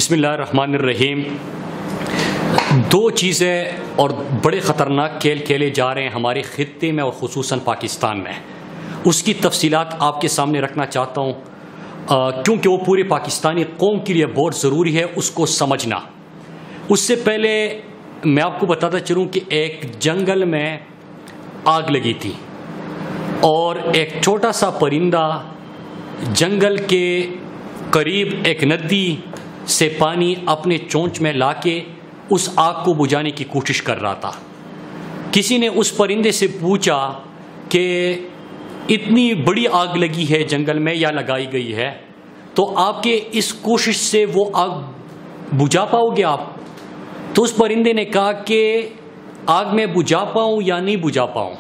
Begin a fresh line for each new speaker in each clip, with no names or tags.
بسم اللہ الرحمن الرحیم۔ دو چیزیں اور بڑے خطرناک کھیل کھیلے جا رہے ہیں ہمارے خطے میں اور خصوصاً پاکستان میں۔ اس کی تفصیلات آپ کے سامنے رکھنا چاہتا ہوں کیونکہ وہ پورے پاکستانی قوم کے لیے بہت ضروری ہے اس کو سمجھنا۔ اس سے پہلے میں آپ کو بتاتا چلوں کہ ایک جنگل میں آگ لگی تھی اور ایک چھوٹا سا پرندہ جنگل کے قریب ایک ندی سے پانی اپنے چونچ میں لا کے اس آگ کو بجھانے کی کوشش کر رہا تھا۔ کسی نے اس پرندے سے پوچھا کہ اتنی بڑی آگ لگی ہے جنگل میں یا لگائی گئی ہے تو آپ کے اس کوشش سے وہ آگ بجھا پاؤ گے آپ؟ تو اس پرندے نے کہا کہ آگ میں بجھا پاؤں یا نہیں بجھا پاؤں،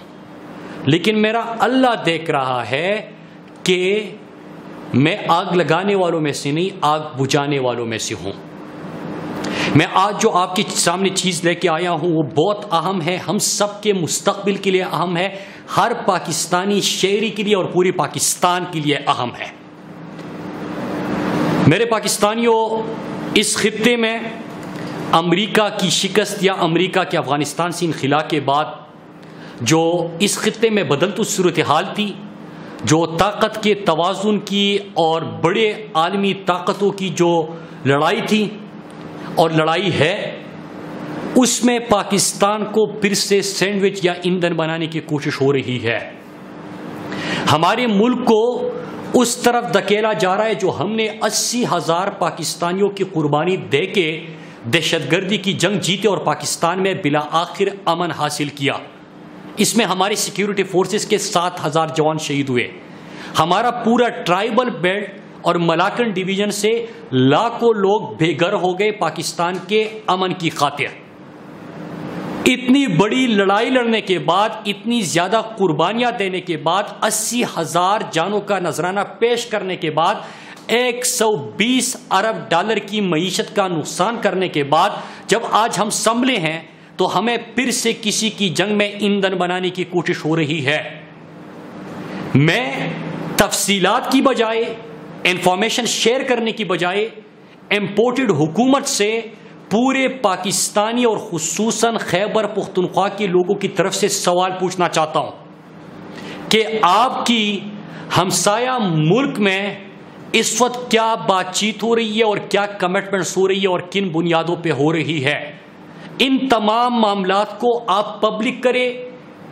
لیکن میرا اللہ دیکھ رہا ہے کہ میں آگ لگانے والوں میں سے نہیں، آگ بجھانے والوں میں سے ہوں۔ میں آج جو آپ کے سامنے چیز لے کے آیا ہوں وہ بہت اہم ہے، ہم سب کے مستقبل کے لیے اہم ہے، ہر پاکستانی شہری کے لیے اور پوری پاکستان کے لیے اہم ہے۔ میرے پاکستانیوں، اس خطے میں امریکہ کی شکست یا امریکہ کے افغانستان سے انخلا کے بعد جو اس خطے میں بدلتی صورتحال تھی، جو طاقت کے توازن کی اور بڑے عالمی طاقتوں کی جو لڑائی تھی اور لڑائی ہے، اس میں پاکستان کو پھر سے سینڈوچ یا ایندھن بنانے کی کوشش ہو رہی ہے۔ ہمارے ملک کو اس طرف دھکیلا جا رہا ہے جو ہم نے 80,000 پاکستانیوں کی قربانی دے کے دہشت گردی کی جنگ جیتے اور پاکستان میں بلا آخر امن حاصل کیا۔ اس میں ہماری سیکیورٹی فورسز کے 7,000 جوان شہید ہوئے۔ ہمارا پورا ٹرائبل بیلٹ اور ملاکن ڈویژن سے لاکھوں لوگ بے گھر ہو گئے پاکستان کے امن کی خاطر۔ اتنی بڑی لڑائی لڑنے کے بعد، اتنی زیادہ قربانیاں دینے کے بعد، 80,000 جانوں کا نذرانہ پیش کرنے کے بعد، 120 ارب ڈالر کی معیشت کا نقصان کرنے کے بعد، جب آج ہم سنبھلے ہیں تو ہمیں پھر سے کسی کی جنگ میں ایندھن بنانے کی کوشش ہو رہی ہے۔ میں تفصیلات کی بجائے، انفارمیشن شیئر کرنے کی بجائے، امپورٹڈ حکومت سے پورے پاکستانی اور خصوصاً خیبر پختونخوا کے لوگوں کی طرف سے سوال پوچھنا چاہتا ہوں کہ آپ کی ہمسایہ ملک میں اس وقت کیا بات چیت ہو رہی ہے اور کیا کمٹمنٹس ہو رہی ہے اور کن بنیادوں پہ ہو رہی ہے۔ ان تمام معاملات کو آپ پبلک کریں۔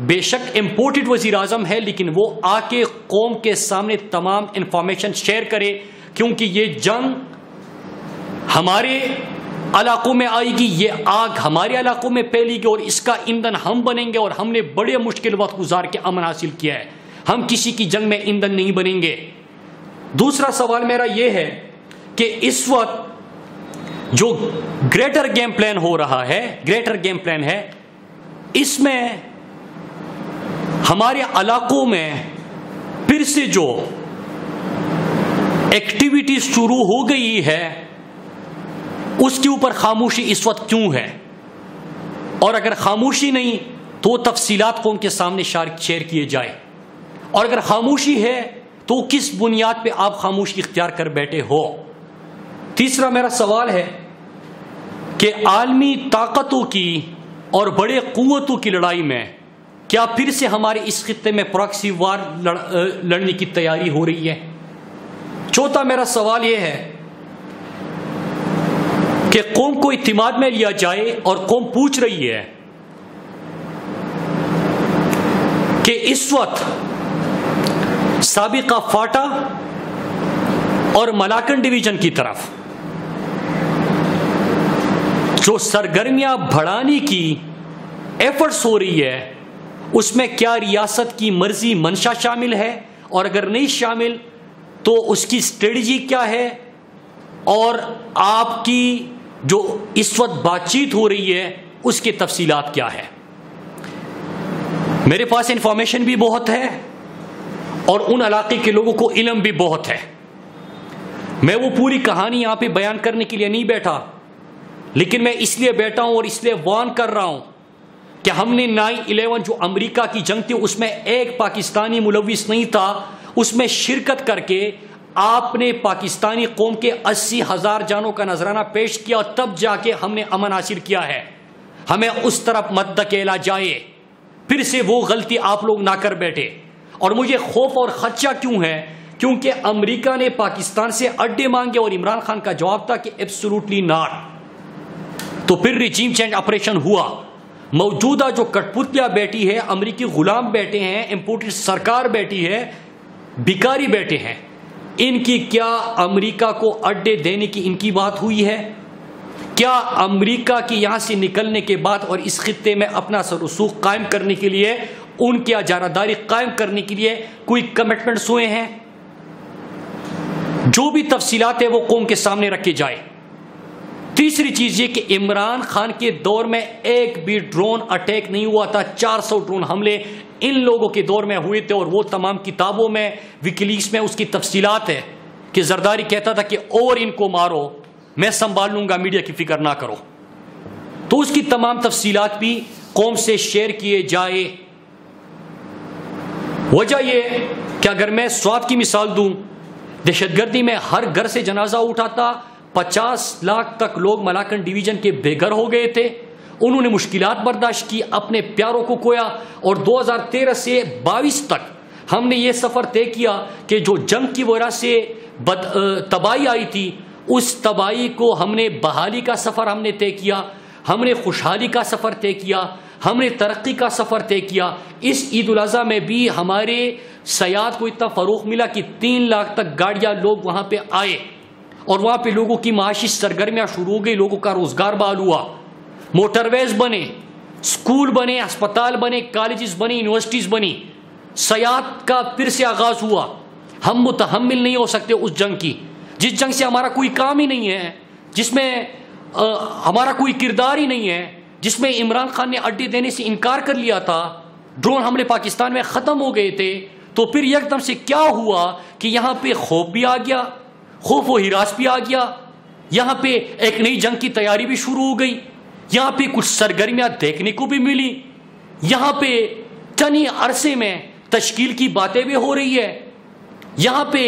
بے شک امپورٹڈ وزیر اعظم ہے لیکن وہ آ کے قوم کے سامنے تمام انفارمیشن شیئر کرے، کیونکہ یہ جنگ ہمارے علاقوں میں آئے گی، یہ آگ ہمارے علاقوں میں پھیلے گی اور اس کا ایندھن ہم بنیں گے، اور ہم نے بڑے مشکل وقت گزار کے امن حاصل کیا ہے۔ ہم کسی کی جنگ میں ایندھن نہیں بنیں گے۔ دوسرا سوال میرا یہ ہے کہ اس وقت جو گریٹر گیم پلان ہو رہا ہے، گریٹر گیم پلان ہے، اس میں ہمارے علاقوں میں پھر سے جو ایکٹیویٹی شروع ہو گئی ہے اس کے اوپر خاموشی اس وقت کیوں ہے؟ اور اگر خاموشی نہیں تو تفصیلات قوم کے سامنے شیئر کیے جائے، اور اگر خاموشی ہے تو کس بنیاد پہ آپ خاموشی اختیار کر بیٹھے ہو؟ تیسرا میرا سوال ہے کہ عالمی طاقتوں کی اور بڑے قوتوں کی لڑائی میں کیا پھر سے ہمارے اس خطے میں پراکسی وار لڑنے کی تیاری ہو رہی ہے؟ چوتھا میرا سوال یہ ہے کہ قوم کو اعتماد میں لیا جائے اور قوم پوچھ رہی ہے کہ اس وقت سابقہ فاٹا اور ملاکن ڈویژن کی طرف جو سرگرمیاں بڑھانے کی ایفرٹس ہو رہی ہے، اس میں کیا ریاست کی مرضی منشا شامل ہے، اور اگر نہیں شامل تو اس کی اسٹریٹجی کیا ہے، اور آپ کی جو اس وقت بات چیت ہو رہی ہے اس کی تفصیلات کیا ہے؟ میرے پاس انفارمیشن بھی بہت ہے اور ان علاقے کے لوگوں کو علم بھی بہت ہے۔ میں وہ پوری کہانی یہاں پہ بیان کرنے کے لیے نہیں بیٹھا، لیکن میں اس لیے بیٹھا ہوں اور اس لیے وارن کر رہا ہوں کہ ہم نے 9/11 جو امریکہ کی جنگ تھی اس میں ایک پاکستانی ملوث نہیں تھا، اس میں شرکت کر کے آپ نے پاکستانی قوم کے 80,000 جانوں کا نذرانہ پیش کیا، تب جا کے ہم نے امن حاصل کیا ہے. ہمیں اس طرف مت دھکیلا جائے، پھر سے وہ غلطی آپ لوگ نہ کر بیٹھے. اور مجھے خوف اور خدشہ کیوں ہے؟ کیونکہ امریکہ نے پاکستان سے اڈے مانگے اور عمران خان کا جواب تھا کہ ایبسولوٹلی ناٹ. تو پھر ریجیم چینج آپریشن ہوا. موجودہ جو کٹ پتلیاں بیٹھی ہے، امریکی غلام بیٹھے ہیں، امپورٹڈ سرکار بیٹھی ہے، بھکاری بیٹھے ہیں، ان کی کیا امریکہ کو اڈے دینے کی ان کی بات ہوئی ہے؟ کیا امریکہ کی یہاں سے نکلنے کے بعد اور اس خطے میں اپنا اثر رسوخ قائم کرنے کے لیے، ان کی اجارہ داری قائم کرنے کے لیے کوئی کمٹمنٹس ہوئے ہیں؟ جو بھی تفصیلات ہیں وہ قوم کے سامنے رکھے جائے. تیسری چیز یہ کہ عمران خان کے دور میں ایک بھی ڈرون اٹیک نہیں ہوا تھا. 400 ڈرون حملے ان لوگوں کے دور میں ہوئے تھے، اور وہ تمام کتابوں میں، ویکیلیکس میں اس کی تفصیلات ہے کہ زرداری کہتا تھا کہ اور ان کو مارو، میں سنبھال لوں گا، میڈیا کی فکر نہ کرو. تو اس کی تمام تفصیلات بھی قوم سے شیئر کیے جائے. وجہ یہ کہ اگر میں سوات کی مثال دوں، دہشت گردی میں ہر گھر سے جنازہ اٹھا تھا. 50 لاکھ تک لوگ ملاکنڈ ڈویژن کے بے گھر ہو گئے تھے. انہوں نے مشکلات برداشت کی، اپنے پیاروں کو کھویا، اور 2013 سے 22 تک ہم نے یہ سفر طے کیا کہ جو جنگ کی وجہ سے تباہی آئی تھی، اس تباہی کو ہم نے بحالی کا سفر ہم نے طے کیا، ہم نے خوشحالی کا سفر طے کیا، ہم نے ترقی کا سفر طے کیا. اس عید الاضحیٰ میں بھی ہمارے سیاحت کو اتنا فروغ ملا کہ 3 لاکھ تک گاڑیاں لوگ وہاں پہ آئے، اور وہاں پہ لوگوں کی معاشی سرگرمیاں شروع ہو گئی، لوگوں کا روزگار بحال ہوا، موٹر ویز بنے، اسکول بنے، ہسپتال بنے، کالجز بنے، یونیورسٹیز بنی، سیاحت کا پھر سے آغاز ہوا. ہم متحمل نہیں ہو سکتے اس جنگ کی، جس جنگ سے ہمارا کوئی کام ہی نہیں ہے، جس میں ہمارا کوئی کردار ہی نہیں ہے، جس میں عمران خان نے اڈے دینے سے انکار کر لیا تھا، ڈرون حملے پاکستان میں ختم ہو گئے تھے. تو پھر یک دم سے کیا ہوا کہ یہاں پہ خوف بھی آ گیا، خوف و ہراس بھی آ گیا، یہاں پہ ایک نئی جنگ کی تیاری بھی شروع ہو گئی، یہاں پہ کچھ سرگرمیاں دیکھنے کو بھی ملی، یہاں پہ تنی عرصے میں تشکیل کی باتیں بھی ہو رہی ہے، یہاں پہ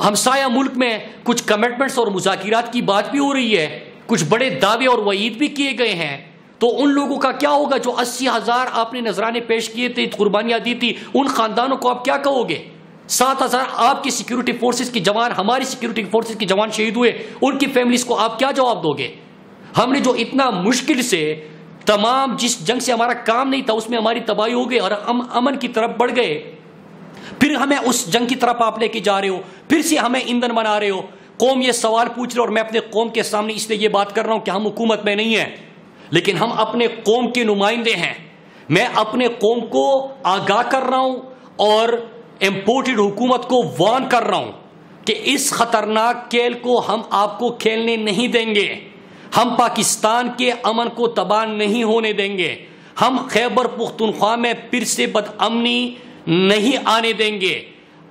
ہمسایہ ملک میں کچھ کمٹمنٹس اور مذاکرات کی بات بھی ہو رہی ہے، کچھ بڑے دعوے اور وعید بھی کیے گئے ہیں. تو ان لوگوں کا کیا ہوگا جو 80,000 آپ نے نذرانے پیش کیے تھے، قربانیاں دی تھی، ان خاندانوں کو آپ کیا کہو گے؟ 7,000 آپ کی سیکیورٹی فورسز کے جوان، ہماری سیکیورٹی فورسز کے جوان شہید ہوئے، ان کی فیملیز کو آپ کیا جواب دو گے؟ ہم نے جو اتنا مشکل سے تمام جس جنگ سے ہمارا کام نہیں تھا، اس میں ہماری تباہی ہو گئی اور ہم امن کی طرف بڑھ گئے، پھر ہمیں اس جنگ کی طرف آپ لے کے جا رہے ہو، پھر سے ہمیں ایندھن بنا رہے ہو. قوم یہ سوال پوچھ رہے، اور میں اپنے قوم کے سامنے اس لیے یہ بات کر رہا ہوں کہ ہم حکومت میں نہیں ہیں، لیکن ہم اپنے قوم کے نمائندے ہیں. میں اپنے قوم کو آگاہ کر رہا ہوں اور امپورٹڈ حکومت کو وارن کر رہا ہوں کہ اس خطرناک کھیل کو ہم آپ کو کھیلنے نہیں دیں گے. ہم پاکستان کے امن کو تباہ نہیں ہونے دیں گے. ہم خیبر پختونخوا میں پھر سے بدامنی نہیں آنے دیں گے.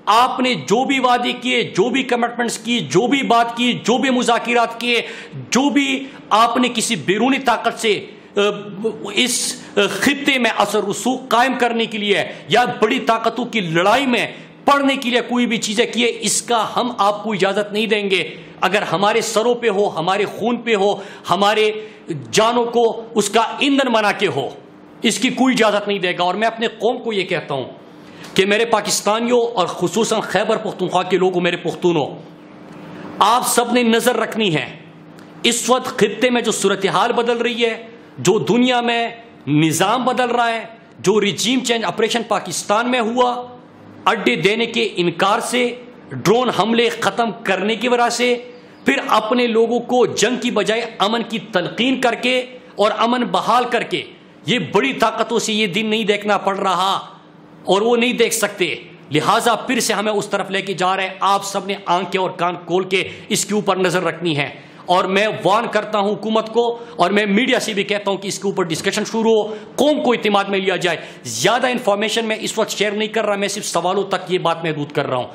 آپ نے جو بھی وعدے کیے، جو بھی کمٹمنٹس کی، جو بھی بات کی، جو بھی مذاکرات کیے، جو بھی آپ نے کسی بیرونی طاقت سے اس خطے میں اثر رسوخ قائم کرنے کے لیے یا بڑی طاقتوں کی لڑائی میں پڑھنے کے لیے کوئی بھی چیزیں کیے، اس کا ہم آپ کو اجازت نہیں دیں گے. اگر ہمارے سروں پہ ہو، ہمارے خون پہ ہو، ہمارے جانوں کو اس کا ایندھن بنا کے ہو، اس کی کوئی اجازت نہیں دے گا. اور میں اپنے قوم کو یہ کہتا ہوں کہ میرے پاکستانیوں اور خصوصاً خیبر پختونخوا کے لوگوں، میرے پختونوں، آپ سب نے نظر رکھنی ہے. اس وقت خطے میں جو صورتحال بدل رہی ہے، جو دنیا میں نظام بدل رہا ہے، جو ریجیم چینج آپریشن پاکستان میں ہوا، اڈے دینے کے انکار سے، ڈرون حملے ختم کرنے کی وجہ سے، پھر اپنے لوگوں کو جنگ کی بجائے امن کی تلقین کر کے اور امن بحال کر کے، یہ بڑی طاقتوں سے یہ دن نہیں دیکھنا پڑ رہا اور وہ نہیں دیکھ سکتے، لہٰذا پھر سے ہمیں اس طرف لے کے جا رہے ہیں. آپ سب نے آنکھیں اور کان کھول کے اس کے اوپر نظر رکھنی ہے. اور میں وارن کرتا ہوں حکومت کو، اور میں میڈیا سے بھی کہتا ہوں کہ اس کے اوپر ڈسکشن شروع ہو، قوم کو اعتماد میں لیا جائے. زیادہ انفارمیشن میں اس وقت شیئر نہیں کر رہا، میں صرف سوالوں تک یہ بات محدود کر رہا ہوں.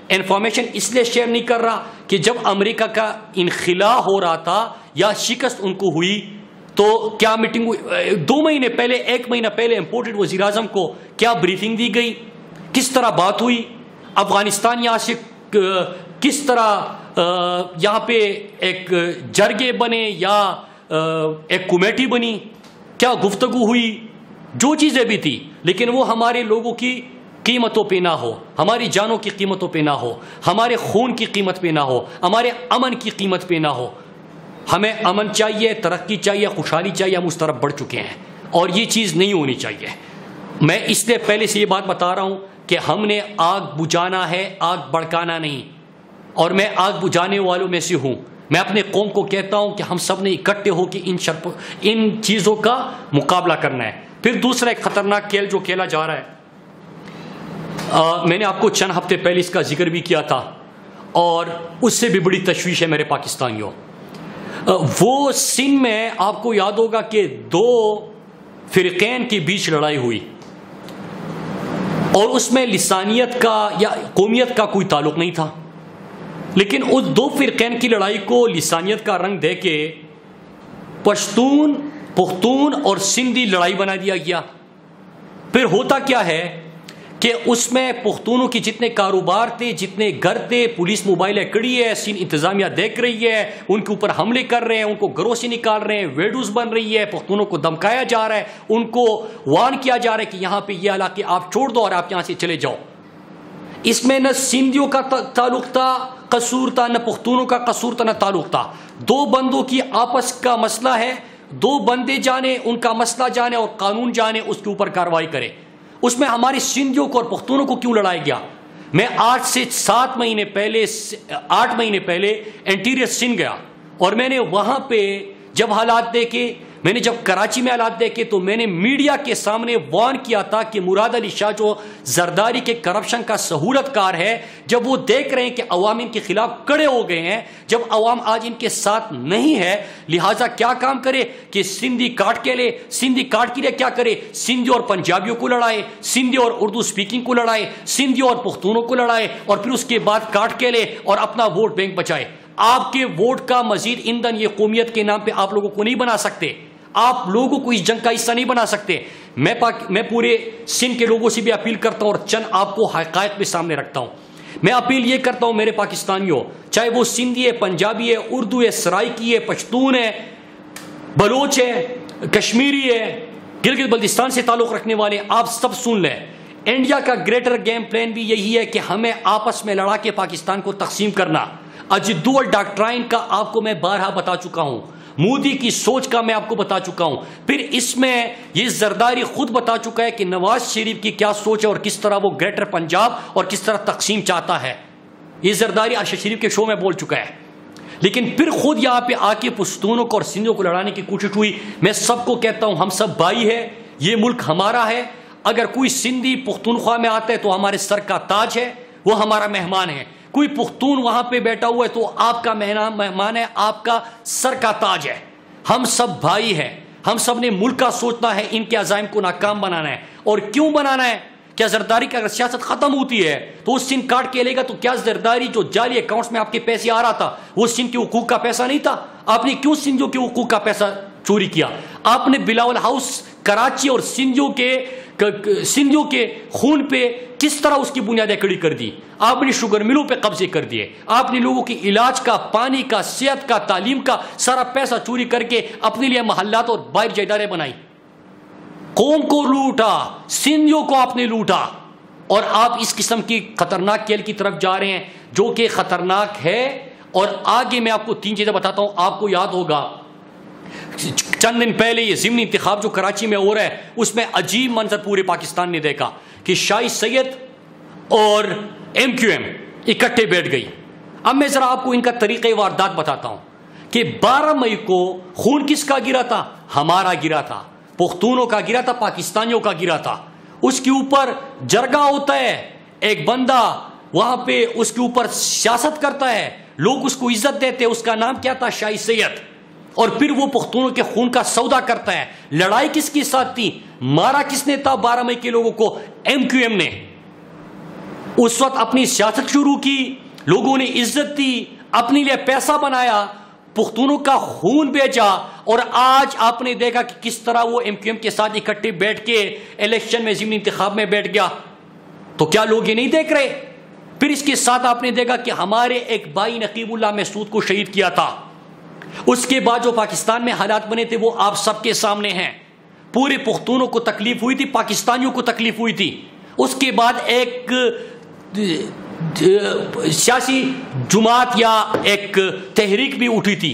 انفارمیشن اس لیے شیئر نہیں کر رہا کہ جب امریکہ کا انخلا ہو رہا تھا یا شکست ان کو ہوئی تو کیا میٹنگ ہوئی، 2 مہینے پہلے، 1 مہینہ پہلے امپورٹڈ وزیر اعظم کو کیا بریفنگ دی گئی، کس طرح بات ہوئی، افغانستان یہاں سے کس طرح یہاں پہ ایک جرگے بنے یا ایک کمیٹی بنی، کیا گفتگو ہوئی، جو چیزیں بھی تھی، لیکن وہ ہمارے لوگوں کی قیمتوں پہ نہ ہو، ہماری جانوں کی قیمتوں پہ نہ ہو، ہمارے خون کی قیمت پہ نہ ہو، ہمارے امن کی قیمت پہ نہ ہو۔ ہمیں امن چاہیے، ترقی چاہیے، خوشحالی چاہیے، ہم اس طرف بڑھ چکے ہیں اور یہ چیز نہیں ہونی چاہیے۔ میں اس لیے پہلے سے یہ بات بتا رہا ہوں کہ ہم نے آگ بجھانا ہے، آگ بھڑکانا نہیں، اور میں آگ بجھانے والوں میں سے ہوں۔ میں اپنے قوم کو کہتا ہوں کہ ہم سب نے اکٹھے ہو کے ان چیزوں کا مقابلہ کرنا ہے۔ پھر دوسرا ایک خطرناک کھیل جو کھیلا جا رہا ہے، میں نے آپ کو چند ہفتے پہلے اس کا ذکر بھی کیا تھا، اور اس سے بھی بڑی تشویش ہے میرے پاکستانیوں۔ وہ سندھ میں آپ کو یاد ہوگا کہ دو فرقین کے بیچ لڑائی ہوئی، اور اس میں لسانیت کا یا قومیت کا کوئی تعلق نہیں تھا، لیکن اس دو فرقین کی لڑائی کو لسانیت کا رنگ دے کے پختون اور سندھی لڑائی بنا دیا گیا۔ پھر ہوتا کیا ہے کہ اس میں پختونوں کی جتنے کاروبار تھے، جتنے گھر تھے، پولیس موبائلیں کڑی ہے، سندھ انتظامیہ دیکھ رہی ہے، ان کے اوپر حملے کر رہے ہیں، ان کو گھروں سے نکال رہے ہیں، ویڈیوز بن رہی ہے، پختونوں کو دھمکایا جا رہا ہے، ان کو وارن کیا جا رہا ہے کہ یہاں پہ یہ علاقے آپ چھوڑ دو اور آپ یہاں سے چلے جاؤ۔ اس میں نہ سندھیوں کا تعلق تھا، قصور تھا، نہ پختونوں کا قصور تھا، نہ تعلق تھا۔ دو بندوں کی آپس کا مسئلہ ہے، دو بندے جانے، ان کا مسئلہ جانے اور قانون جانے، اس کے اوپر کارروائی کرے۔ اس میں ہمارے سندھیوں کو اور پختونوں کو کیوں لڑایا گیا؟ میں 8 سے 8 مہینے پہلے انٹیریئر سندھ گیا، اور میں نے وہاں پہ جب حالات دیکھے، میں نے جب کراچی میں حالات دیکھے، تو میں نے میڈیا کے سامنے وارن کیا تھا کہ مراد علی شاہ جو زرداری کے کرپشن کا سہولت کار ہے، جب وہ دیکھ رہے ہیں کہ عوام ان کے خلاف کڑے ہو گئے ہیں، جب عوام آج ان کے ساتھ نہیں ہے، لہٰذا کیا کام کرے کہ سندھی کاٹ کے لیے کیا کرے؟ سندھی اور پنجابیوں کو لڑائے، سندھی اور اردو سپیکنگ کو لڑائے، سندھی اور پختونوں کو لڑائے، اور پھر اس کے بعد کاٹ کے لے اور اپنا ووٹ بینک بچائے۔ آپ کے ووٹ کا مزید ایندھن یہ قومیت کے نام پہ آپ لوگوں کو نہیں بنا سکتے، آپ لوگوں کو اس جنگ کا حصہ نہیں بنا سکتے۔ میں پورے سندھ کے لوگوں سے بھی اپیل کرتا ہوں اور چند آپ کو حقائق بھی سامنے رکھتا ہوں۔ میں اپیل یہ کرتا ہوں میرے پاکستانیوں، چاہے وہ سندھی ہے، پنجابی ہے، اردو ہے، سرائکی ہے، پشتون ہے، بلوچ ہے، کشمیری ہے، گلگت بلتستان سے تعلق رکھنے والے، آپ سب سن لیں، انڈیا کا گریٹر گیم پلان بھی یہی ہے کہ ہمیں آپس میں لڑا کے پاکستان کو تقسیم کرنا۔ اجدول ڈاکٹرائن کا آپ کو میں بارہا بتا چکا ہوں، مودی کی سوچ کا میں آپ کو بتا چکا ہوں، پھر اس میں یہ زرداری خود بتا چکا ہے کہ نواز شریف کی کیا سوچ ہے اور کس طرح وہ گریٹر پنجاب اور کس طرح تقسیم چاہتا ہے۔ یہ زرداری ارشد شریف کے شو میں بول چکا ہے، لیکن پھر خود یہاں پہ آ کے پشتونوں کو اور سندھیوں کو لڑانے کی کوشش ہوئی۔ میں سب کو کہتا ہوں، ہم سب بھائی ہیں، یہ ملک ہمارا ہے۔ اگر کوئی سندھی پختونخوا میں آتا ہے تو ہمارے سر کا تاج ہے، وہ ہمارا مہمان ہے۔ کوئی پختون وہاں پہ بیٹھا ہوا ہے تو آپ کا مہمان ہے، آپ کا سر کا تاج ہے۔ ہم سب بھائی ہیں، ہم سب نے ملک کا سوچنا ہے، ان کے عزائم کو ناکام بنانا ہے۔ اور کیوں بنانا ہے؟ کیا زرداری کی اگر سیاست ختم ہوتی ہے تو وہ سندھ کاٹ کے لے گا، تو کیا زرداری جو جعلی اکاؤنٹس میں آپ کے پیسے آ رہا تھا وہ سندھ کے حقوق کا پیسہ نہیں تھا؟ آپ نے کیوں سندھیوں کے حقوق کا پیسہ چوری کیا؟ آپ نے بلاول ہاؤس کراچی اور سندھیوں کے خون پہ کس طرح اس کی بنیادیں کھڑی کر دی؟ آپ نے شوگر ملوں پہ قبضے کر دیے، آپ نے لوگوں کی علاج کا، پانی کا، صحت کا، تعلیم کا سارا پیسہ چوری کر کے اپنے لیے محلات اور باہر جائیدادیں بنائی، قوم کو لوٹا، سندھیوں کو آپ نے لوٹا، اور آپ اس قسم کی خطرناک کھیل کی طرف جا رہے ہیں جو کہ خطرناک ہے۔ اور آگے میں آپ کو 3 چیزیں بتاتا ہوں۔ آپ کو یاد ہوگا چند دن پہلے یہ ضمنی انتخاب جو کراچی میں ہو رہا ہے، اس میں عجیب منظر پورے پاکستان نے دیکھا کہ شاہی سید اور MQM اکٹھے بیٹھ گئی۔ اب میں ذرا آپ کو ان کا طریقہ واردات بتاتا ہوں کہ 12 مئی کو خون کس کا گرا تھا؟ ہمارا گرا تھا، پختونوں کا گرا تھا، پاکستانیوں کا گرا تھا۔ اس کے اوپر جرگہ ہوتا ہے، ایک بندہ وہاں پہ اس کے اوپر سیاست کرتا ہے، لوگ اس کو عزت دیتے، اس کا نام کیا تھا؟ شاہی سید۔ اور پھر وہ پختونوں کے خون کا سودا کرتا ہے۔ لڑائی کس کے ساتھ تھی؟ مارا کس نے تھا 12 مئی کے لوگوں کو؟ MQM نے۔ اس وقت اپنی سیاست شروع کی، لوگوں نے عزت دی، اپنے لیے پیسہ بنایا، پختونوں کا خون بیچا، اور آج آپ نے دیکھا کہ کس طرح وہ MQM کے ساتھ اکٹھے بیٹھ کے الیکشن میں ضمنی انتخاب میں بیٹھ گیا۔ تو کیا لوگ یہ نہیں دیکھ رہے پھر اس کے ساتھ آپ نے دیکھا کہ ہمارے ایک بھائی نقیب اللہ محسود کو شہید کیا تھا. اس کے بعد جو پاکستان میں حالات بنے تھے وہ آپ سب کے سامنے ہیں. پورے پختونوں کو تکلیف ہوئی تھی, پاکستانیوں کو تکلیف ہوئی تھی. اس کے بعد ایک سیاسی جماعت یا ایک تحریک بھی اٹھی تھی.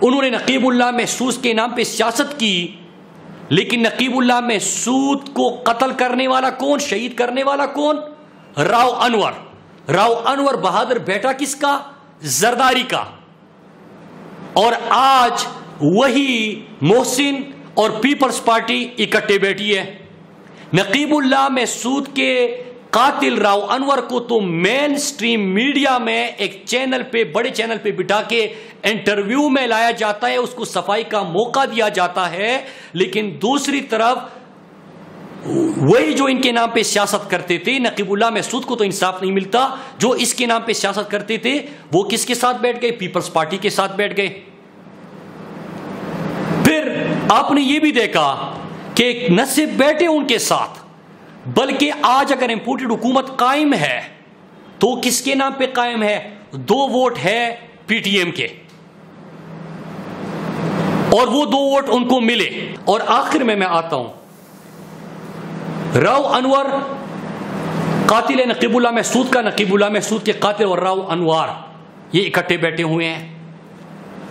انہوں نے نقیب اللہ محسود کے نام پہ سیاست کی, لیکن نقیب اللہ محسود کو قتل کرنے والا کون, شہید کرنے والا کون؟ راؤ انور. راؤ انور بہادر بیٹا کس کا؟ زرداری کا. اور آج وہی محسن اور پیپلز پارٹی اکٹھے بیٹھی ہے. نقیب اللہ محسود کے قاتل راؤ انور کو تو مین سٹریم میڈیا میں ایک چینل پہ, بڑے چینل پہ بٹھا کے انٹرویو میں لایا جاتا ہے, اس کو صفائی کا موقع دیا جاتا ہے. لیکن دوسری طرف وہی جو ان کے نام پہ سیاست کرتے تھے, نقیب اللہ محسود کو تو انصاف نہیں ملتا. جو اس کے نام پہ سیاست کرتے تھے وہ کس کے ساتھ بیٹھ گئے؟ پیپلز پارٹی کے ساتھ بیٹھ گئے. پھر آپ نے یہ بھی دیکھا کہ نہ صرف بیٹھے ان کے ساتھ, بلکہ آج اگر امپورٹڈ حکومت قائم ہے تو کس کے نام پہ قائم ہے؟ 2 ووٹ ہے پی ٹی ایم کے, اور وہ 2 ووٹ ان کو ملے. اور آخر میں آتا ہوں, راؤ انور قاتل نقیب اللہ محسود کا, نقیب اللہ محسود کے قاتل اور راؤ انور یہ اکٹھے بیٹھے ہوئے ہیں.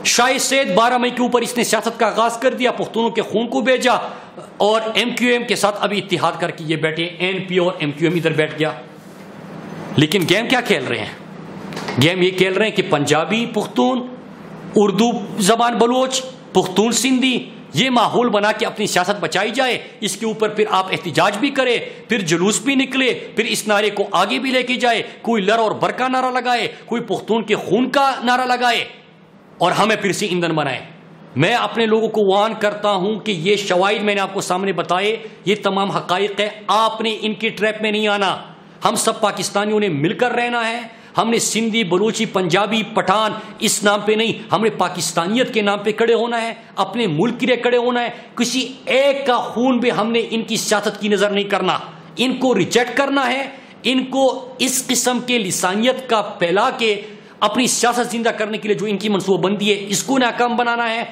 شاہ سید 12 مئی کے اوپر اس نے سیاست کا آغاز کر دیا, پختونوں کے خون کو بھیجا, اور ایم کیو ایم کے ساتھ ابھی اتحاد کر کے یہ بیٹھے, این پی اور ایم کیو ایم ادھر بیٹھ گیا. لیکن گیم کیا کھیل رہے ہیں؟ گیم یہ کھیل رہے ہیں کہ پنجابی پختون, اردو زبان بلوچ, پختون سندھی, یہ ماحول بنا کے اپنی سیاست بچائی جائے. اس کے اوپر پھر آپ احتجاج بھی کرے, پھر جلوس بھی نکلے, پھر اس نعرے کو آگے بھی لے کے جائے. کوئی لر اور بر کا نعرہ لگائے, کوئی پختون کے خون کا نعرہ لگائے, اور ہمیں پھر سے ایندھن بنائے. میں اپنے لوگوں کو وارن کرتا ہوں کہ یہ شواہد میں نے آپ کو سامنے بتائے, یہ تمام حقائق ہے. آپ نے ان کے ٹریپ میں نہیں آنا. ہم سب پاکستانیوں نے مل کر رہنا ہے. ہم نے سندھی, بلوچی, پنجابی, پٹھان اس نام پہ نہیں, ہم نے پاکستانیت کے نام پہ کھڑے ہونا ہے, اپنے ملک کے لیے کھڑے ہونا ہے. کسی ایک کا خون بھی ہم نے ان کی سیاست کی نظر نہیں کرنا, ان کو ریجیکٹ کرنا ہے. ان کو اس قسم کے لسانیت کا پھیلا کے اپنی سیاست زندہ کرنے کے لیے جو ان کی منصوبہ بندی ہے اس کو ناکام بنانا ہے.